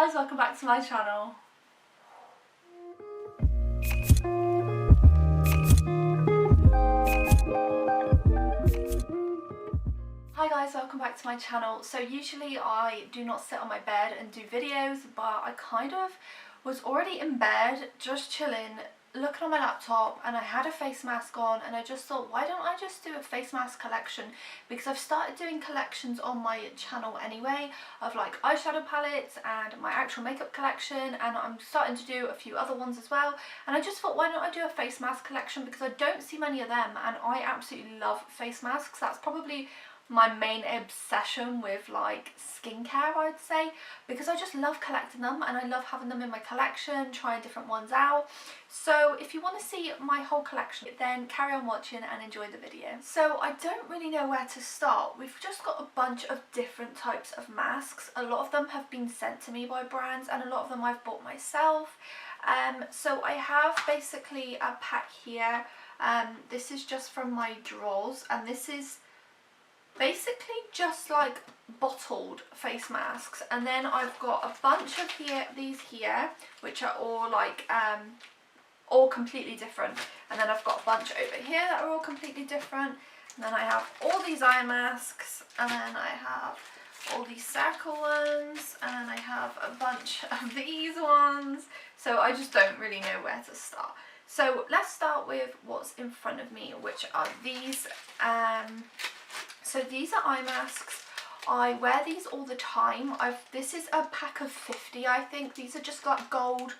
guys, welcome back to my channel. Hi guys, welcome back to my channel. So usually I do not sit on my bed and do videos, but I kind of was already in bed just chilling, looking on my laptop, and I had a face mask on, and I just thought, why don't I just do a face mask collection? Because I've started doing collections on my channel anyway of like eyeshadow palettes and my actual makeup collection, and I'm starting to do a few other ones as well, and I just thought, why don't I do a face mask collection, because I don't see many of them and I absolutely love face masks. That's probably my main obsession with like skincare, I'd say, because I just love collecting them and I love having them in my collection, trying different ones out. So if you want to see my whole collection, then carry on watching and enjoy the video. So I don't really know where to start. We've just got a bunch of different types of masks. A lot of them have been sent to me by brands and a lot of them I've bought myself. So I have basically a pack here. This is just from my drawers, and this is basically just like bottled face masks, and then I've got a bunch of these here which are all like all completely different, and then I've got a bunch over here that are all completely different, and then I have all these eye masks, and then I have all these circle ones, and then I have a bunch of these ones, so I just don't really know where to start. So let's start with what's in front of me, which are these. So these are eye masks. I wear these all the time. This is a pack of 50, I think. These are just like gold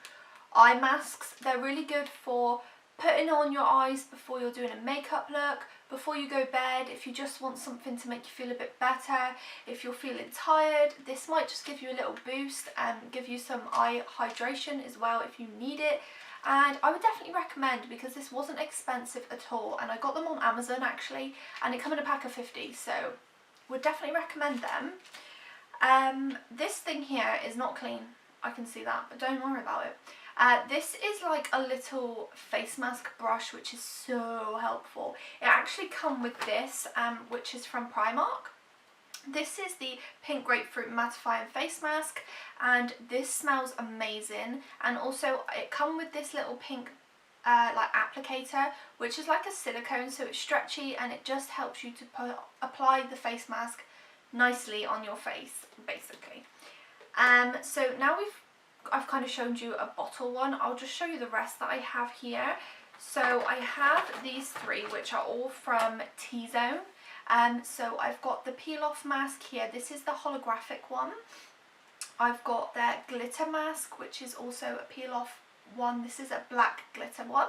eye masks. They're really good for putting on your eyes before you're doing a makeup look, before you go to bed, if you just want something to make you feel a bit better, if you're feeling tired. This might just give you a little boost and give you some eye hydration as well if you need it. And I would definitely recommend, because this wasn't expensive at all, and I got them on Amazon actually, and it came in a pack of 50, so would definitely recommend them. This thing here is not clean, I can see that, but don't worry about it. This is like a little face mask brush, which is so helpful. It actually comes with this, which is from Primark. This is the Pink Grapefruit Mattifying Face Mask, and this smells amazing. And also it comes with this little pink like applicator, which is like a silicone, so it's stretchy and it just helps you to apply the face mask nicely on your face, basically. So now I've kind of shown you a bottle one. I'll just show you the rest that I have here. So I have these three, which are all from T-Zone. So I've got the peel off mask here. This is the holographic one. I've got their glitter mask, which is also a peel off one. This is a black glitter one.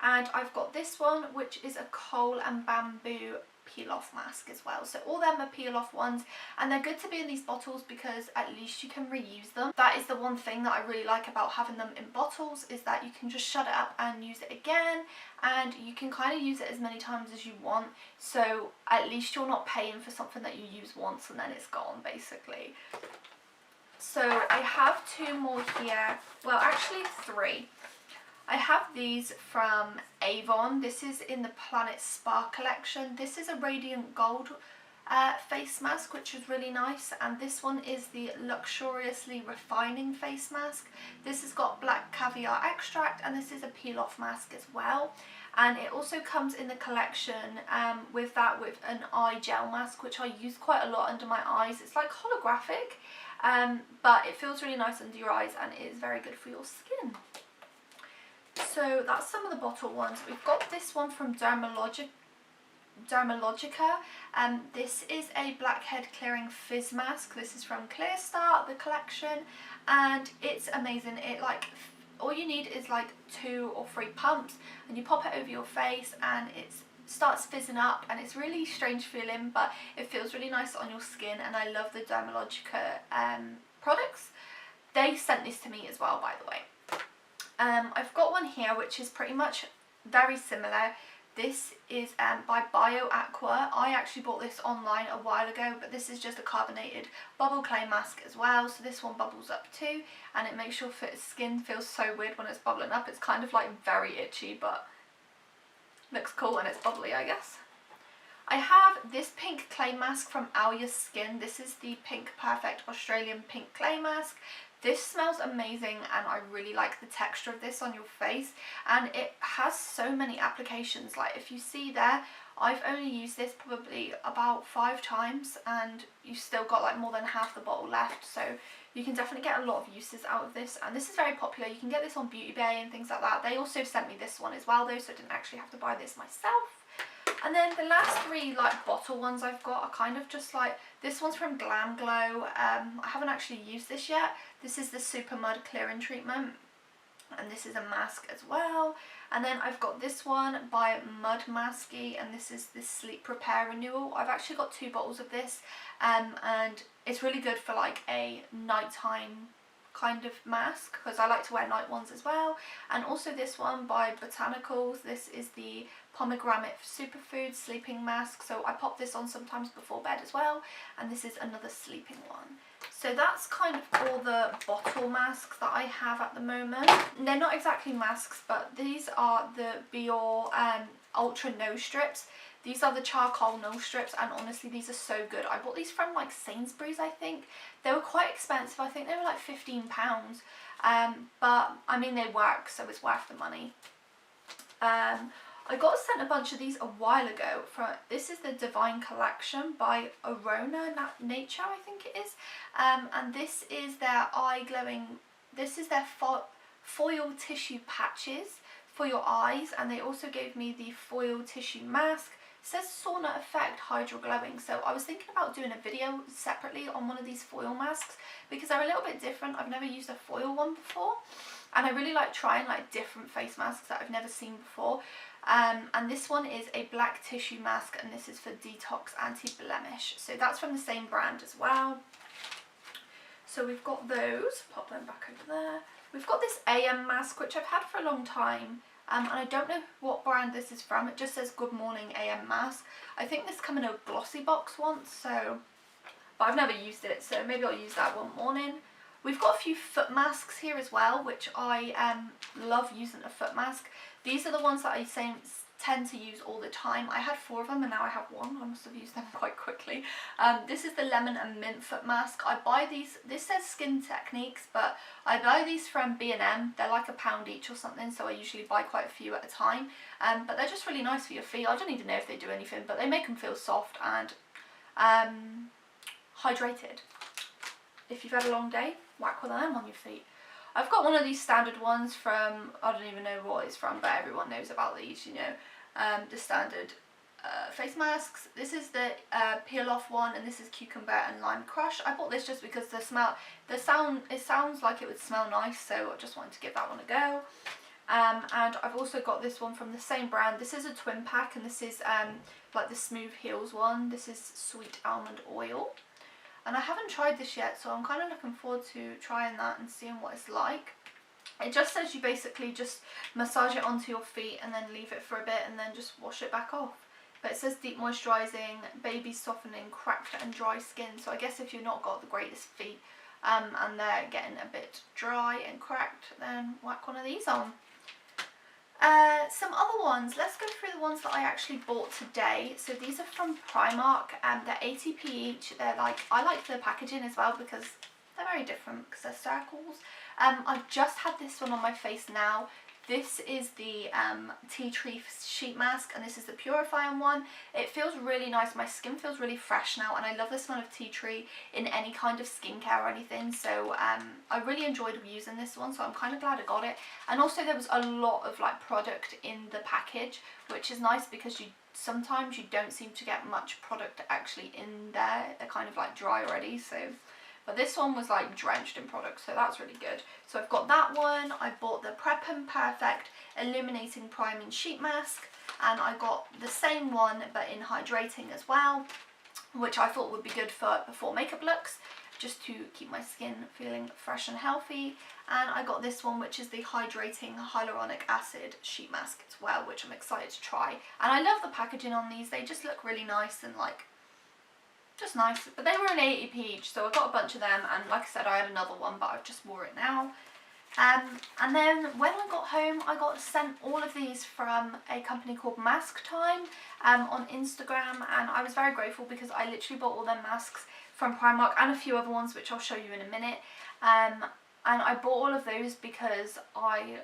And I've got this one, which is a coal and bamboo peel off mask as well. So all them are peel off ones, and they're good to be in these bottles because at least you can reuse them. That is the one thing that I really like about having them in bottles, is that you can just shut it up and use it again, and you can kind of use it as many times as you want, so at least you're not paying for something that you use once and then it's gone, basically. So I have two more here, well actually three. I have these from Avon. This is in the Planet Spa collection. This is a radiant gold face mask, which is really nice, and this one is the luxuriously refining face mask. This has got black caviar extract, and this is a peel off mask as well, and it also comes in the collection with an eye gel mask, which I use quite a lot under my eyes. It's like holographic, but it feels really nice under your eyes and it is very good for your skin. So that's some of the bottle ones. We've got this one from Dermalogica. This is a blackhead clearing fizz mask. This is from Clear Start, the collection, and it's amazing. It like, all you need is like 2 or 3 pumps, and you pop it over your face and it starts fizzing up, and it's really strange feeling, but it feels really nice on your skin, and I love the Dermalogica products. They sent this to me as well, by the way. I've got one here which is pretty much very similar. This is by Bio Aqua. I actually bought this online a while ago, but this is just a carbonated bubble clay mask as well. So this one bubbles up too, and it makes your skin feel so weird when it's bubbling up. It's kind of like very itchy, but looks cool when it's bubbly, I guess. I have this pink clay mask from Aloe Skin. This is the Pink Perfect Australian Pink Clay Mask. This smells amazing and I really like the texture of this on your face, and it has so many applications. Like if you see there, I've only used this probably about 5 times and you've still got like more than half the bottle left, so you can definitely get a lot of uses out of this, and this is very popular. You can get this on Beauty Bay and things like that. They also sent me this one as well though, so I didn't actually have to buy this myself. And then the last 3 like bottle ones I've got are kind of just like, this one's from Glam Glow. I haven't actually used this yet. This is the Super Mud Clearing Treatment, and this is a mask as well. And then I've got this one by Mud Masky, and this is the Sleep Repair Renewal. I've actually got 2 bottles of this, and it's really good for like a nighttime kind of mask, because I like to wear night ones as well. And also this one by Botanicals. This is the Pomegranate Superfood Sleeping Mask, so I pop this on sometimes before bed as well, and this is another sleeping one. So that's kind of all the bottle masks that I have at the moment. They're not exactly masks, but these are the Biore Ultra Nose Strips. These are the charcoal nose strips, and honestly these are so good. I bought these from like Sainsbury's, I think. They were quite expensive. I think they were like £15, but I mean they work, so it's worth the money. I got sent a bunch of these a while ago. This is the Divine Collection by Arona Nature, I think it is. And this is their eye glowing, this is their foil tissue patches for your eyes, and they also gave me the foil tissue mask. It says sauna effect hydro glowing, so I was thinking about doing a video separately on one of these foil masks because they're a little bit different. I've never used a foil one before, and I really like trying like different face masks that I've never seen before. And this one is a black tissue mask, and this is for detox anti-blemish, so that's from the same brand as well. So we've got those, pop them back over there. We've got this AM mask which I've had for a long time, and I don't know what brand this is from. It just says Good Morning AM Mask. I think this came in a glossy box once, so, but I've never used it, so maybe I'll use that one morning. We've got a few foot masks here as well, which I love using a foot mask. These are the ones that I tend to use all the time. I had 4 of them and now I have 1. I must have used them quite quickly. This is the lemon and mint foot mask. I buy these, this says Skin Techniques, but I buy these from B&M. They're like £1 each or something, so I usually buy quite a few at a time. But they're just really nice for your feet. I don't even know if they do anything, but they make them feel soft and hydrated. If you've had a long day, whack one of them on your feet. I've got one of these standard ones from, I don't even know what it's from, but everyone knows about these, you know, the standard face masks. This is the peel off one, and this is cucumber and lime crush. I bought this just because it sounds like it would smell nice, so I just wanted to give that one a go. And I've also got this one from the same brand. This is a twin pack, and this is like the Smooth Heels one. This is Sweet Almond Oil. And I haven't tried this yet, so I'm kind of looking forward to trying that and seeing what it's like. It just says you basically just massage it onto your feet and then leave it for a bit and then just wash it back off. But it says deep moisturising, baby softening, cracked and dry skin. So I guess if you've not got the greatest feet and they're getting a bit dry and cracked, then whack one of these on. Some other ones, let's go through the ones that I actually bought today. So these are from Primark, and they're 80p each. They're like, I like the packaging as well because they're very different because they're circles. I've just had this one on my face now. This is the Tea Tree Sheet Mask, and this is the purifying one. It feels really nice. My skin feels really fresh now, and I love the smell of tea tree in any kind of skincare or anything. So I really enjoyed using this one, so I'm kind of glad I got it. And also there was a lot of like product in the package, which is nice because sometimes you don't seem to get much product actually in there. They're kind of like dry already, so. But this one was like drenched in product, so that's really good. So I've got that one. I bought the Prep and Perfect Illuminating Priming Sheet Mask, and I got the same one but in Hydrating as well, which I thought would be good for before makeup looks, just to keep my skin feeling fresh and healthy. And I got this one, which is the Hydrating Hyaluronic Acid Sheet Mask as well, which I'm excited to try. And I love the packaging on these. They just look really nice and like just nice, but they were an 80p each, so I got a bunch of them, and like I said, I had another one, but I've just wore it now. And then when I got home, I got sent all of these from a company called Mask Time on Instagram, and I was very grateful because I literally bought all their masks from Primark and a few other ones which I'll show you in a minute. And I bought all of those because I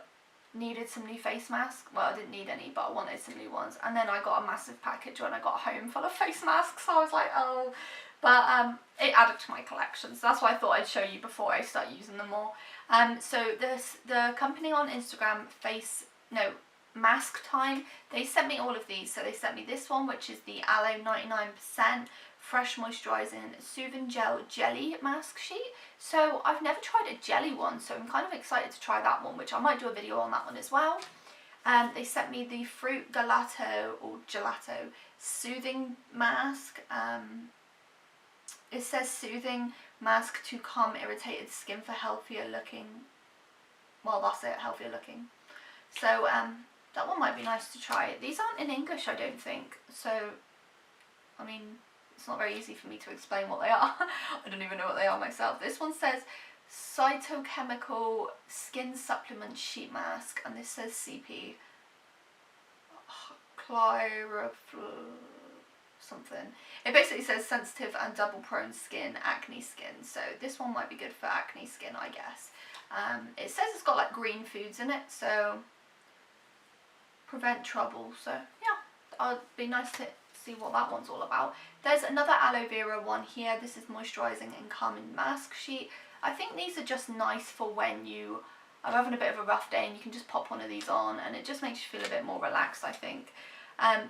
needed some new face masks. Well, I didn't need any, but I wanted some new ones. And then I got a massive package when I got home full of face masks, so I was like, oh. But it added to my collection, so that's why I thought I'd show you before I start using them more. So the company on Instagram, Mask Time, they sent me all of these. So they sent me this one, which is the Aloe 99% Fresh Moisturizing Soothing Gel Jelly Mask Sheet. So I've never tried a jelly one, so I'm kind of excited to try that one, which I might do a video on that one as well. They sent me the Fruit Gelato Soothing Mask. It says soothing mask to calm irritated skin for healthier looking. Well, that's it, healthier looking. So that one might be nice to try. These aren't in English, I don't think. So, I mean, it's not very easy for me to explain what they are. I don't even know what they are myself. This one says Phytochemical Skin Supplement Sheet Mask, and this says CP. Something. It basically says sensitive and double prone skin, acne skin. So this one might be good for acne skin, I guess. It says it's got like green foods in it, so prevent trouble. So yeah, it'd be nice to see what that one's all about. There's another aloe vera one here. This is moisturizing and calming mask sheet. I think these are just nice for when you are having a bit of a rough day and you can just pop one of these on and it just makes you feel a bit more relaxed, I think.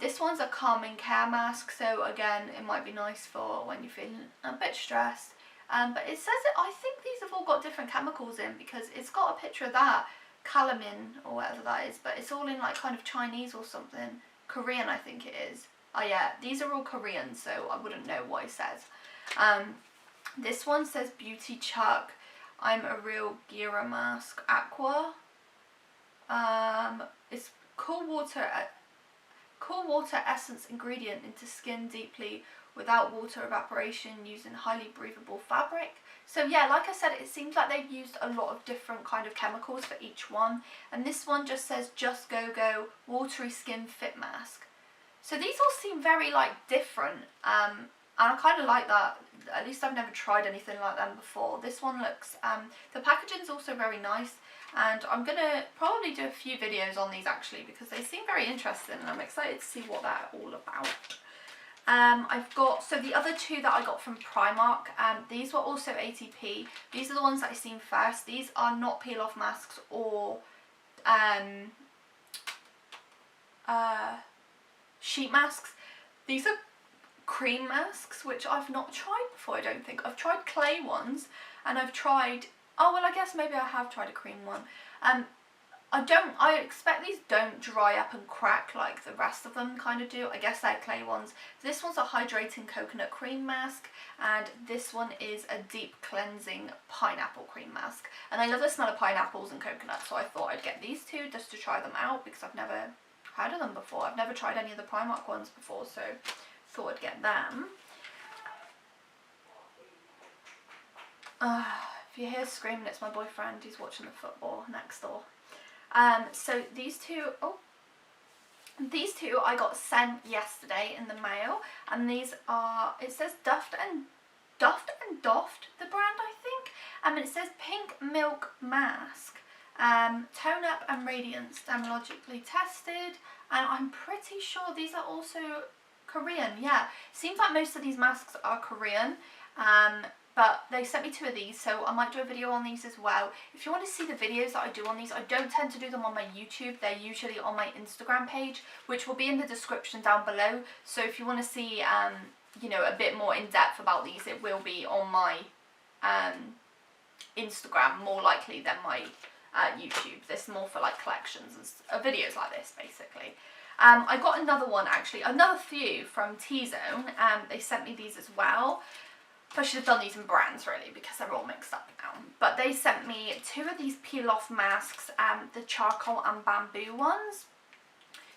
This one's a calming care mask, so again it might be nice for when you're feeling a bit stressed. But it says I think these have all got different chemicals in, because it's got a picture of that calamine or whatever that is, but it's all in like kind of Chinese or something. Korean, I think it is. Oh yeah, these are all Korean, so I wouldn't know what it says. This one says Beauty Chuck I'm a Real Gira Mask Aqua. It's cool water essence ingredient into skin deeply without water evaporation using highly breathable fabric. So yeah, like I said, it seems like they've used a lot of different kind of chemicals for each one. And this one just says Just Go Go Watery Skin Fit Mask. So these all seem very like different, and I kind of like that. At least I've never tried anything like them before. This one looks, the packaging's also very nice. And I'm going to probably do a few videos on these actually, because they seem very interesting and I'm excited to see what they're all about. I've got, so the other two that I got from Primark, these were also ATP. These are the ones that I seen first. These are not peel off masks or sheet masks. These are cream masks, which I've not tried before, I don't think. I've tried clay ones and I've tried, oh well, I guess maybe I have tried a cream one. I expect these don't dry up and crack like the rest of them kind of do. I guess they're clay ones. This one's a hydrating coconut cream mask, and this one is a deep cleansing pineapple cream mask. And I love the smell of pineapples and coconut, so I thought I'd get these two just to try them out, because I've never heard of them before. I've never tried any of the Primark ones before, so thought I'd get them. If you hear screaming, it's my boyfriend. He's watching the football next door. So these two I got sent yesterday in the mail, and these are, it says Duft and Doft, the brand, I think, and it says Pink Milk Mask, Tone Up and Radiance, dermalogically tested, and I'm pretty sure these are also Korean. Yeah, seems like most of these masks are Korean, but they sent me two of these, so I might do a video on these as well. If you want to see the videos that I do on these, I don't tend to do them on my YouTube. They're usually on my Instagram page, which will be in the description down below. So if you want to see, you know, a bit more in depth about these, it will be on my Instagram more likely than my YouTube. This is more for like collections and videos like this, basically. I got another one actually, another few from T-Zone. They sent me these as well. I should have done these in brands really, because they're all mixed up now. But they sent me two of these peel off masks, the charcoal and bamboo ones.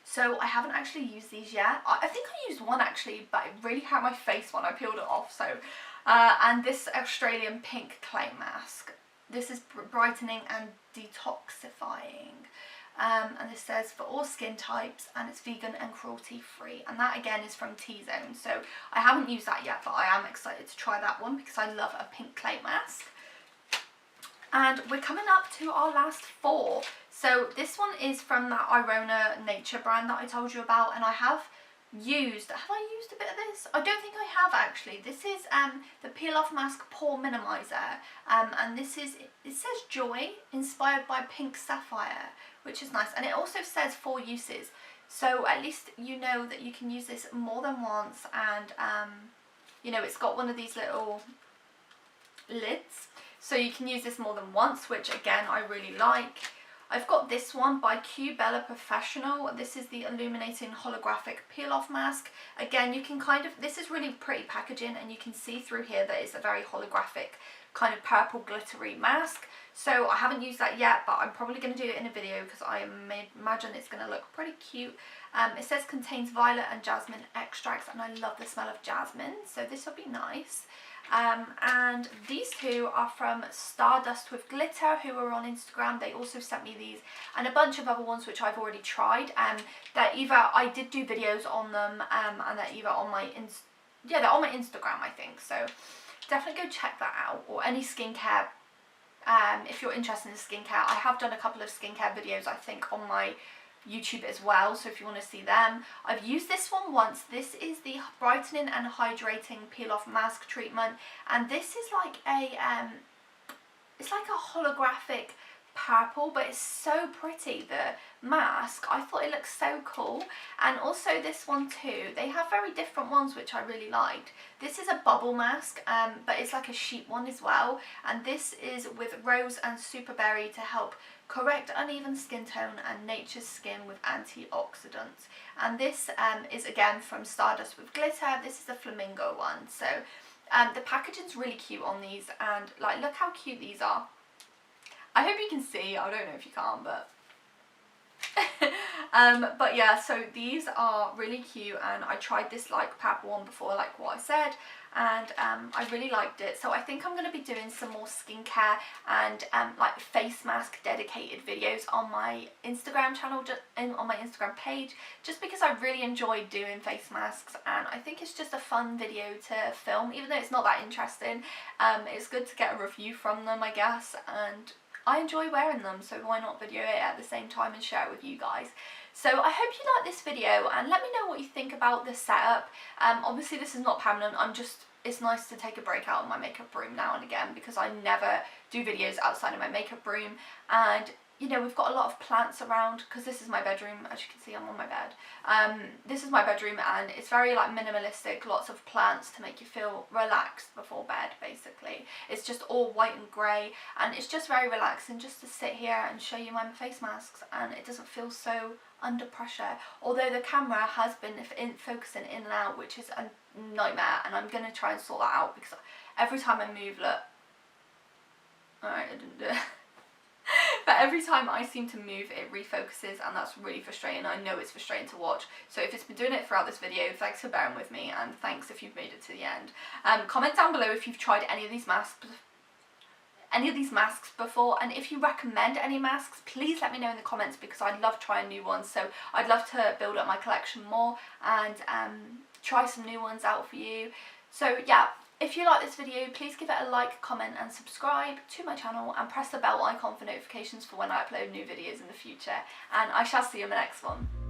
So I haven't actually used these yet. I think I used one actually, but it really hurt my face when I peeled it off. So, and this Australian pink clay mask. this is brightening and detoxifying. And this says for all skin types, and it's vegan and cruelty free, and that again is from T-Zone. So I haven't used that yet, but I am excited to try that one because I love a pink clay mask. And we're coming up to our last 4. So this one is from that Irona Nature brand that I told you about, and I have I used a bit of this? I don't think I have actually. This is the Peel Off Mask Pore Minimizer, and this is, it says Joy, inspired by pink sapphire, which is nice, and it also says 4 uses, so at least you know that you can use this more than once. And you know, it's got one of these little lids, so you can use this more than once, which again I really like. I've got this one by Q Bella Professional. This is the Illuminating Holographic Peel Off Mask. Again, you can kind of, this is really pretty packaging, and you can see through here that it's a very holographic kind of purple glittery mask. So I haven't used that yet, but I'm probably going to do it in a video because I imagine it's going to look pretty cute. It says contains violet and jasmine extracts, and I love the smell of jasmine, so this will be nice. And these two are from Stardust with Glitter, who are on Instagram. They also sent me these and a bunch of other ones which I've already tried. They're either, I did do videos on them, and they're either on my they're on my Instagram, I think. So definitely go check that out, or any skincare. If you're interested in skincare, I have done a couple of skincare videos, I think, on my YouTube as well, so if you want to see them. I've used this one once. This is the Brightening and Hydrating Peel Off Mask Treatment, and this is like a it's like a holographic purple, but it's so pretty, the mask. I thought it looked so cool. And also this one too, they have very different ones which I really liked. This is a bubble mask, but it's like a sheet one as well, and this is with rose and superberry to help correct uneven skin tone and nature's skin with antioxidants. And this is again from Stardust with Glitter. This is the flamingo one. So the packaging's really cute on these, and like, look how cute these are. I hope you can see, I don't know if you can, but but yeah, so these are really cute, and I tried this like purple one before, like what I said, and I really liked it. So I think I'm going to be doing some more skincare and like face mask dedicated videos on my Instagram channel, on my Instagram page, just because I really enjoy doing face masks, and I think it's just a fun video to film, even though it's not that interesting. It's good to get a review from them, I guess, and I enjoy wearing them, so why not video it at the same time and share it with you guys. So I hope you like this video, and let me know what you think about the setup. Obviously this is not permanent, it's nice to take a break out of my makeup room now and again, because I never do videos outside of my makeup room. And you know, we've got a lot of plants around, because this is my bedroom, as you can see I'm on my bed. This is my bedroom, and it's very like minimalistic, lots of plants to make you feel relaxed before bed basically. It's just all white and grey, and it's just very relaxing just to sit here and show you my face masks, and it doesn't feel so under pressure, although the camera has been focusing in and out, which is a nightmare, and I'm going to try and sort that out, because every time I move, look, alright, I didn't do it. But every time I seem to move, it refocuses, and that's really frustrating. I know it's frustrating to watch. So if it's been doing it throughout this video, thanks for bearing with me, and thanks if you've made it to the end. Comment down below if you've tried any of these masks before, and if you recommend any masks, please let me know in the comments, because I'd love trying new ones. So I'd love to build up my collection more and try some new ones out for you. So yeah, if you like this video, please give it a like, comment and subscribe to my channel, and press the bell icon for notifications for when I upload new videos in the future, and I shall see you in the next one.